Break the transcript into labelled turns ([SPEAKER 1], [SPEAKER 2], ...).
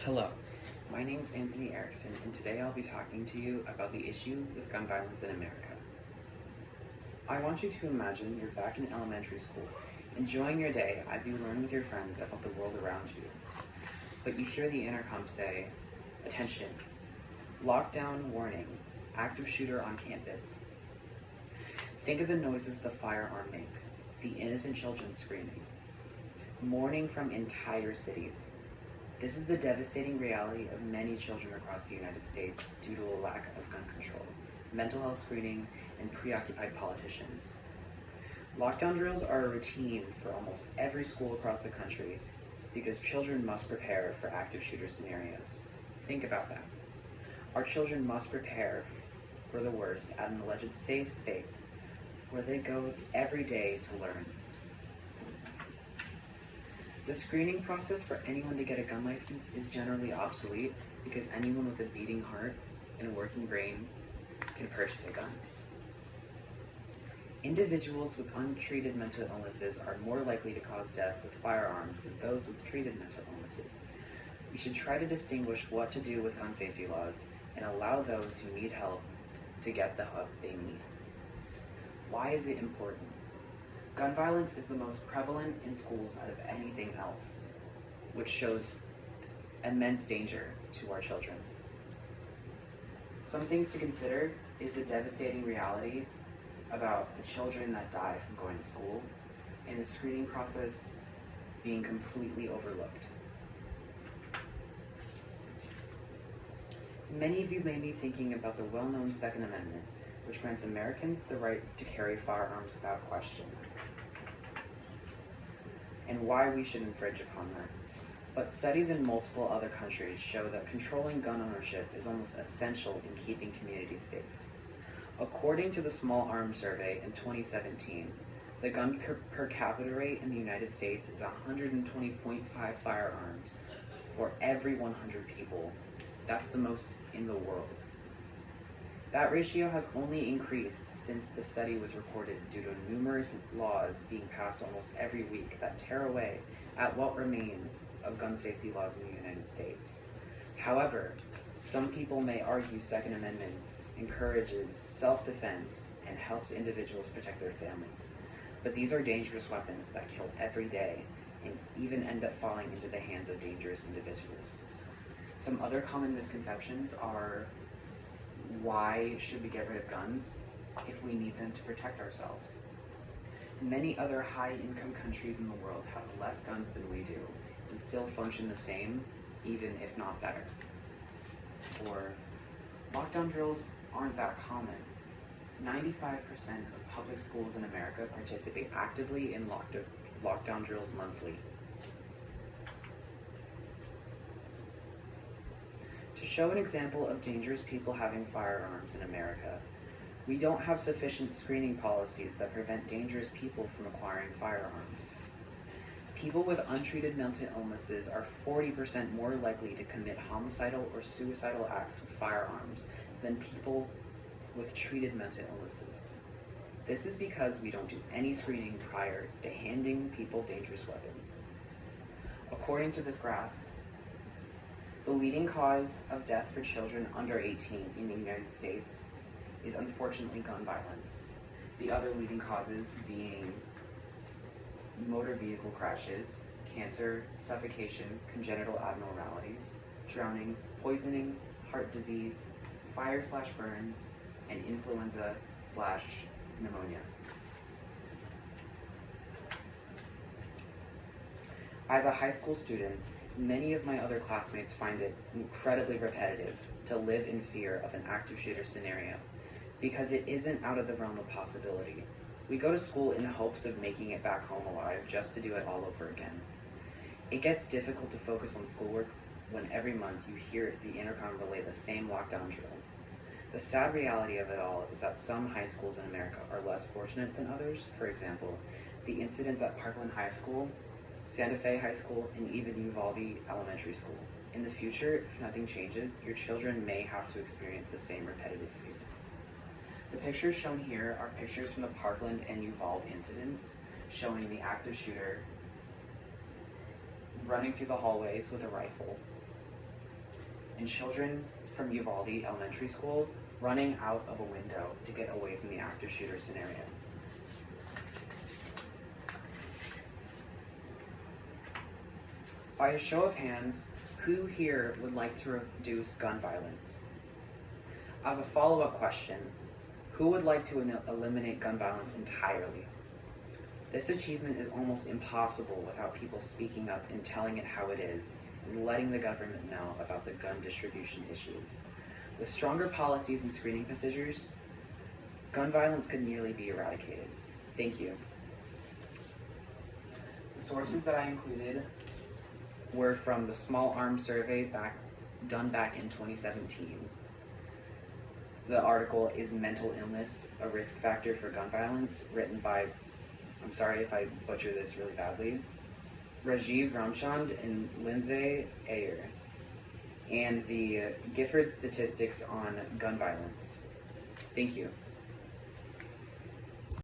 [SPEAKER 1] Hello, my name is Anthony Erickson, and today I'll be talking to you about the issue with gun violence in America. I want you to imagine you're back in elementary school, enjoying your day as you learn with your friends about the world around you. But you hear the intercom say, "Attention, lockdown warning, active shooter on campus." Think of the noises the firearm makes, the innocent children screaming, mourning from entire cities. This is the devastating reality of many children across the United States due to a lack of gun control, mental health screening, and preoccupied politicians. Lockdown drills are a routine for almost every school across the country because children must prepare for active shooter scenarios. Think about that. Our children must prepare for the worst at an alleged safe space where they go every day to learn. The screening process for anyone to get a gun license is generally obsolete because anyone with a beating heart and a working brain can purchase a gun. Individuals with untreated mental illnesses are more likely to cause death with firearms than those with treated mental illnesses. We should try to distinguish what to do with gun safety laws and allow those who need help to get the help they need. Why is it important? Gun violence is the most prevalent in schools out of anything else, which shows immense danger to our children. Some things to consider is the devastating reality about the children that die from going to school and the screening process being completely overlooked. Many of you may be thinking about the well-known Second Amendment, which grants Americans the right to carry firearms without question, and why we should infringe upon that. But studies in multiple other countries show that controlling gun ownership is almost essential in keeping communities safe. According to the Small Arms Survey in 2017, the gun per capita rate in the United States is 120.5 firearms for every 100 people. That's the most in the world. That ratio has only increased since the study was recorded due to numerous laws being passed almost every week that tear away at what remains of gun safety laws in the United States. However, some people may argue Second Amendment encourages self-defense and helps individuals protect their families. But these are dangerous weapons that kill every day and even end up falling into the hands of dangerous individuals. Some other common misconceptions are, why should we get rid of guns if we need them to protect ourselves? Many other high-income countries in the world have less guns than we do and still function the same, even if not better. Or, lockdown drills aren't that common. 95% of public schools in America participate actively in lockdown drills monthly. To show an example of dangerous people having firearms in America, we don't have sufficient screening policies that prevent dangerous people from acquiring firearms. People with untreated mental illnesses are 40% more likely to commit homicidal or suicidal acts with firearms than people with treated mental illnesses. This is because we don't do any screening prior to handing people dangerous weapons. According to this graph, the leading cause of death for children under 18 in the United States is unfortunately gun violence. The other leading causes being motor vehicle crashes, cancer, suffocation, congenital abnormalities, drowning, poisoning, heart disease, fire/burns, and influenza/pneumonia. As a high school student, many of my other classmates find it incredibly repetitive to live in fear of an active shooter scenario because it isn't out of the realm of possibility. We go to school in hopes of making it back home alive just to do it all over again. It gets difficult to focus on schoolwork when every month you hear the intercom relay the same lockdown drill. The sad reality of it all is that some high schools in America are less fortunate than others. For example, the incidents at Parkland High School, Santa Fe High School, and even Uvalde Elementary School. In the future, if nothing changes, your children may have to experience the same repetitive fear. The pictures shown here are pictures from the Parkland and Uvalde incidents, showing the active shooter running through the hallways with a rifle. and children from Uvalde Elementary School running out of a window to get away from the active shooter scenario. By a show of hands, who here would like to reduce gun violence? As a follow-up question, who would like to eliminate gun violence entirely? This achievement is almost impossible without people speaking up and telling it how it is, and letting the government know about the gun distribution issues. With stronger policies and screening procedures, gun violence could nearly be eradicated. Thank you. The sources that I included were from the Small Arms Survey done back in 2017. The article "Is Mental Illness a Risk Factor for Gun Violence?" written by, I'm sorry if I butcher this really badly, Rajiv Ramchand and Lindsay Ayer, and the Gifford Statistics on Gun Violence. Thank you.